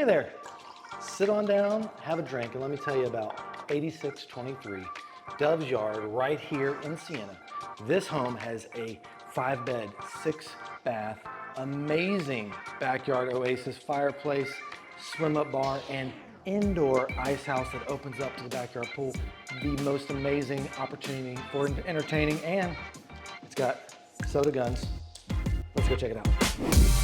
Hey there. Sit on down, have a drink, and let me tell you about 8623 Dove's Yard right here in Sienna. This home has a 5-bed, 6-bath, amazing backyard OASIS fireplace, swim-up bar, and indoor ice house that opens up to the backyard pool. The most amazing opportunity for entertaining, and it's got soda guns. Let's go check it out.